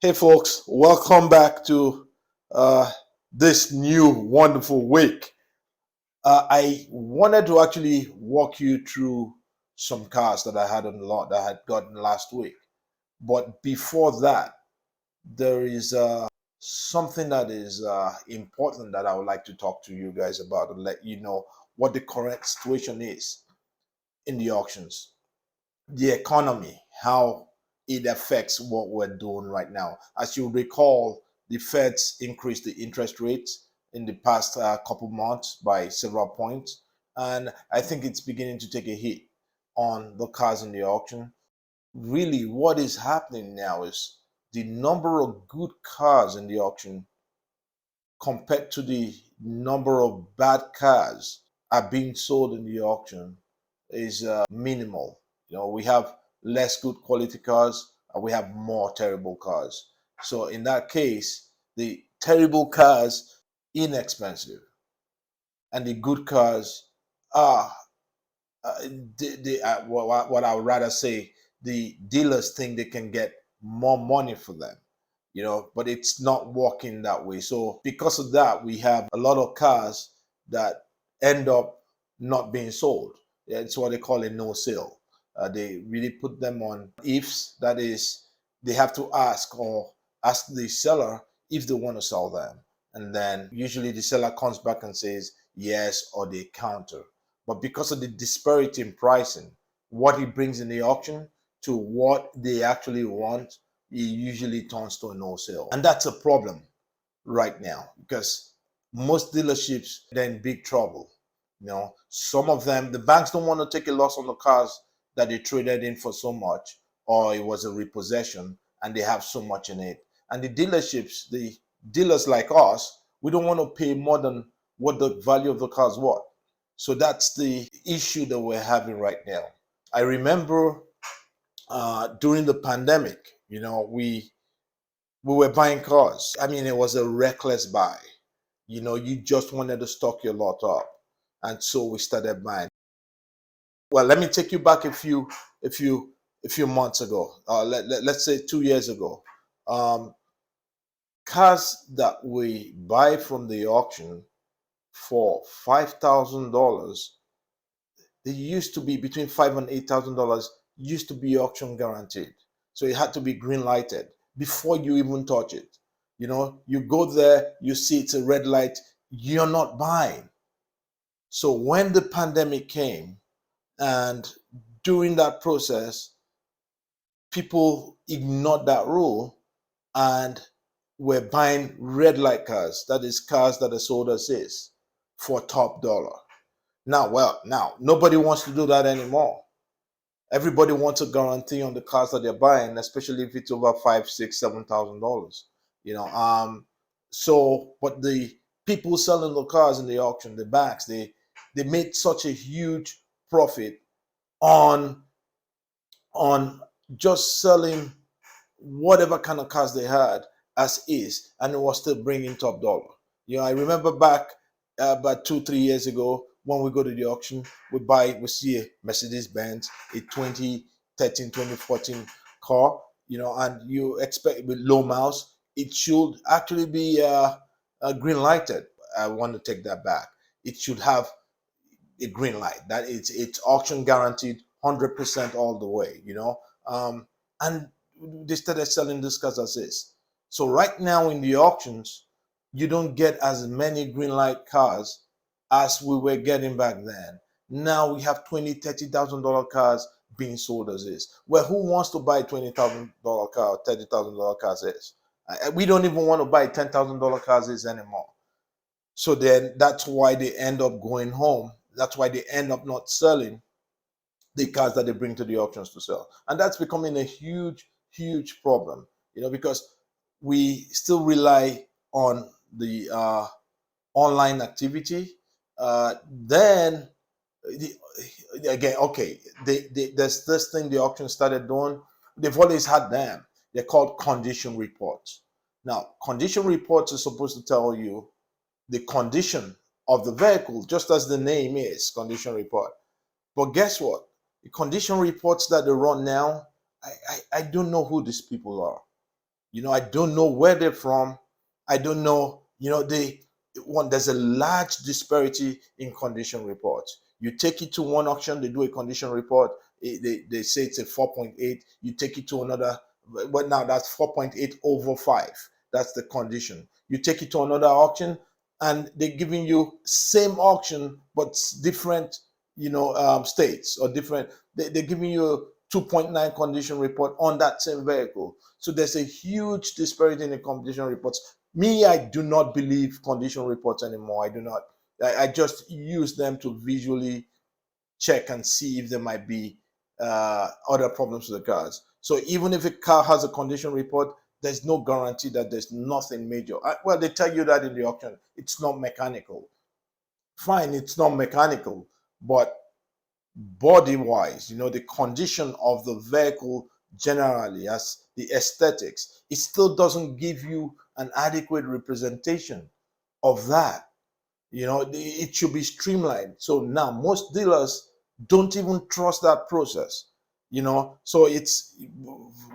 Hey, folks, welcome back to uh, this new wonderful week. I wanted to actually walk you through some cars that I had on the lot that I had gotten last week. But before that, there is something that is important that I would like to talk to you guys about and let you know what the current situation is in the auctions, the economy, how it affects what we're doing right now. As you recall, the Feds increased the interest rates in the past couple months by several points, and I think it's beginning to take a hit on the cars in the auction. Really, what is happening now is the number of good cars in the auction compared to the number of bad cars are being sold in the auction is minimal. We have less good quality cars and we have more terrible cars. So in that case, the terrible cars inexpensive and the good cars are what I would rather say, the dealers think they can get more money for them, but it's not working that way. So because of that, we have a lot of cars that end up not being sold. Yeah, it's what they call a no sale. They really put them on ifs. That is, they have to ask the seller if they want to sell them. And then usually the seller comes back and says yes, or they counter. But because of the disparity in pricing, what he brings in the auction to what they actually want, it usually turns to a no sale. And that's a problem right now because most dealerships are in big trouble. Some of them, the banks don't want to take a loss on the cars that they traded in for so much, or it was a repossession and they have so much in it. And the dealerships, the dealers like us, we don't want to pay more than what the value of the cars was. So that's the issue that we're having right now. I remember during the pandemic, we were buying cars. I mean, it was a reckless buy. You just wanted to stock your lot up, and so we started buying. Well, let me take you back a few months ago. Let's say 2 years ago. Um, Cars that we buy from the auction for $5,000, they used to be between $5,000 and $8,000. Used to be auction guaranteed, so it had to be green lighted before you even touch it. You go there, you see it's a red light, you're not buying. So when the pandemic came, and during that process, people ignored that rule and were buying red light cars. That is, cars that are sold as is for top dollar. Now nobody wants to do that anymore. Everybody wants a guarantee on the cars that they're buying, especially if it's over five, six, $7,000. You know, but the people selling the cars in the auction, the banks, they made such a huge profit on on just selling whatever kind of cars they had as is, and it was still bringing top dollar. I remember back about 2, 3 years ago when we go to the auction, we see a Mercedes Benz, a 2013, 2014 car, and you expect with low miles, it should actually be green lighted. I want to take that back. It should have a green light. That it's auction guaranteed 100% all the way. And they started selling this cars as is. So right now in the auctions, you don't get as many green light cars as we were getting back then. Now we have $20,000, $30,000 cars being sold as is. Well, who wants to buy $20,000 car, $30,000 cars is? We don't even want to buy $10,000 cars is anymore. So then that's why they end up going home. That's why they end up not selling the cars that they bring to the auctions to sell. And that's becoming a huge, huge problem, because we still rely on the online activity. Then, again, okay, there's this thing the auction started doing. They've always had them. They're called condition reports. Now, condition reports are supposed to tell you the condition of the vehicle, just as the name is, condition report. But guess what? The condition reports that they run now, I don't know who these people are. I don't know where they're from. I don't know. There's a large disparity in condition reports. You take it to one auction, they do a condition report. They say it's a 4.8. You take it to another, but now that's 4.8 over 5. That's the condition. You take it to another auction, and they're giving you same auction but different, states, or different. They're giving you a 2.9 condition report on that same vehicle. So there's a huge disparity in the condition reports. Me, I do not believe condition reports anymore. I do not. I just use them to visually check and see if there might be other problems with the cars. So even if a car has a condition report, there's no guarantee that there's nothing major. Well, they tell you that in the auction. It's not mechanical. Fine, it's not mechanical, but body wise, the condition of the vehicle generally, as the aesthetics, it still doesn't give you an adequate representation of that. It should be streamlined. So now most dealers don't even trust that process. So it's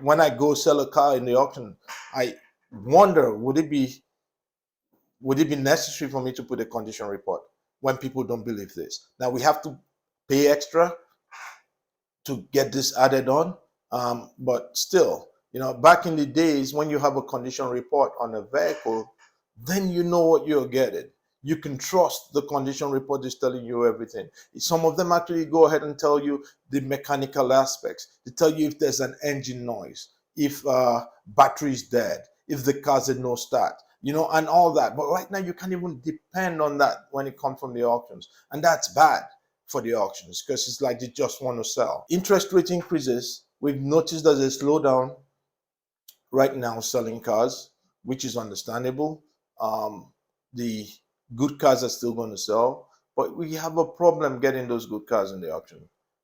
when I go sell a car in the auction, I wonder, would it be necessary for me to put a condition report when people don't believe this? Now we have to pay extra to get this added on. But still, back in the days when you have a condition report on a vehicle, then you know what you're getting. You can trust the condition report is telling you everything. Some of them actually go ahead and tell you the mechanical aspects. They tell you if there's an engine noise, if battery is dead, if the car's a no start, and all that. But right now, you can't even depend on that when it comes from the auctions. And that's bad for the auctions, because it's like they just want to sell. Interest rate increases. We've noticed there's a slowdown right now selling cars, which is understandable. The good cars are still going to sell, but we have a problem getting those good cars in the auction.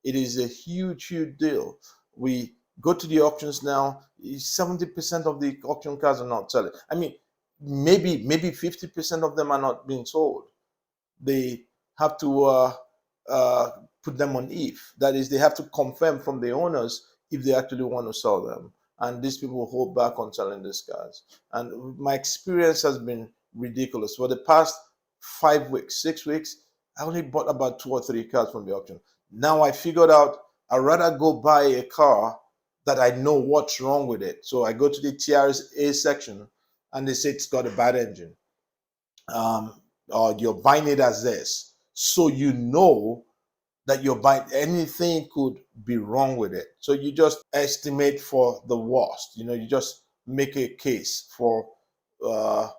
It is a huge, huge deal. We go to the auctions now, 70% of the auction cars are not selling. I mean, maybe 50% of them are not being sold. They have to uh, put them on if. That is, they have to confirm from the owners if they actually want to sell them. And these people hold back on selling these cars. And my experience has been ridiculous. For the past 5 weeks, 6 weeks, I only bought about 2 or 3 cars from the auction. Now I figured out I'd rather go buy a car that I know what's wrong with it. So I go to the TRA section, and they say it's got a bad engine. Or you're buying it as this, so you know that you're buying, anything could be wrong with it. So you just estimate for the worst. You just make a case for uh,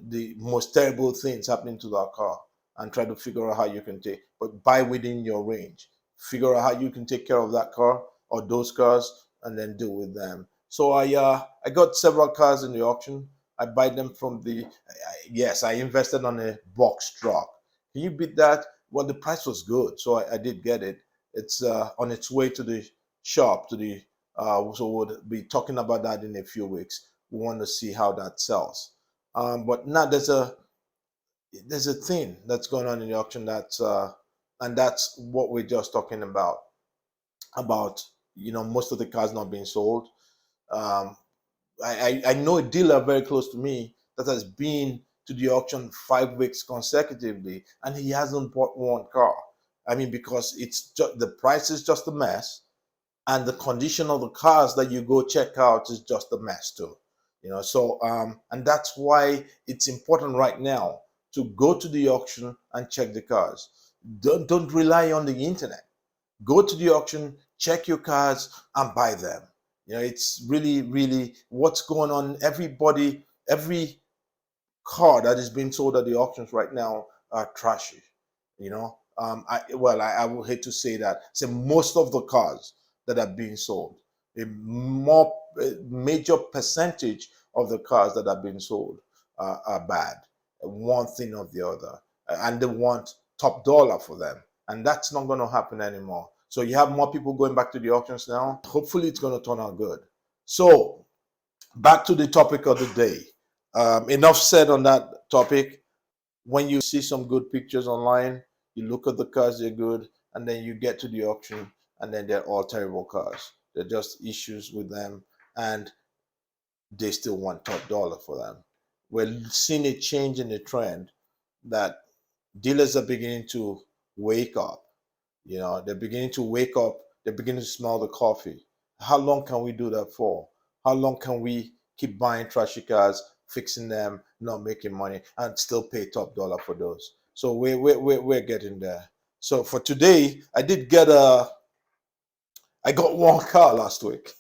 the most terrible things happening to that car, and try to figure out how you can but buy within your range. Figure out how you can take care of that car or those cars, and then deal with them. So I got several cars in the auction. I buy them from yes, I invested on a box truck. Can you beat that? Well, the price was good, so I did get it. It's on its way to the shop, so we'll be talking about that in a few weeks. We want to see how that sells. But now there's a thing that's going on in the auction, and that's what we're just talking about most of the cars not being sold. Um, I know a dealer very close to me that has been to the auction 5 weeks consecutively, and he hasn't bought one car. I mean, because it's just the price is just a mess, and the condition of the cars that you go check out is just a mess too. So and that's why it's important right now to go to the auction and check the cars. Don't rely on the internet. Go to the auction, check your cars, and buy them. It's really, really what's going on. Every car that is being sold at the auctions right now are trashy. I would hate to say that. Say most of the cars that are being sold, a major percentage of the cars that are being sold are bad, one thing or the other, and they want top dollar for them, and that's not going to happen anymore. So you have more people going back to the auctions now. Hopefully, it's going to turn out good. So back to the topic of the day. Enough said on that topic. When you see some good pictures online, you look at the cars, they're good, and then you get to the auction, and then they're all terrible cars. They're just issues with them, and they still want top dollar for them. We're seeing a change in the trend that dealers are beginning to wake up. You know, they're beginning to wake up, they're beginning to smell the coffee. How long can we do that for? How long can we keep buying trashy cars, fixing them, not making money, and still pay top dollar for those? So we're getting there. So for today, I got one car last week.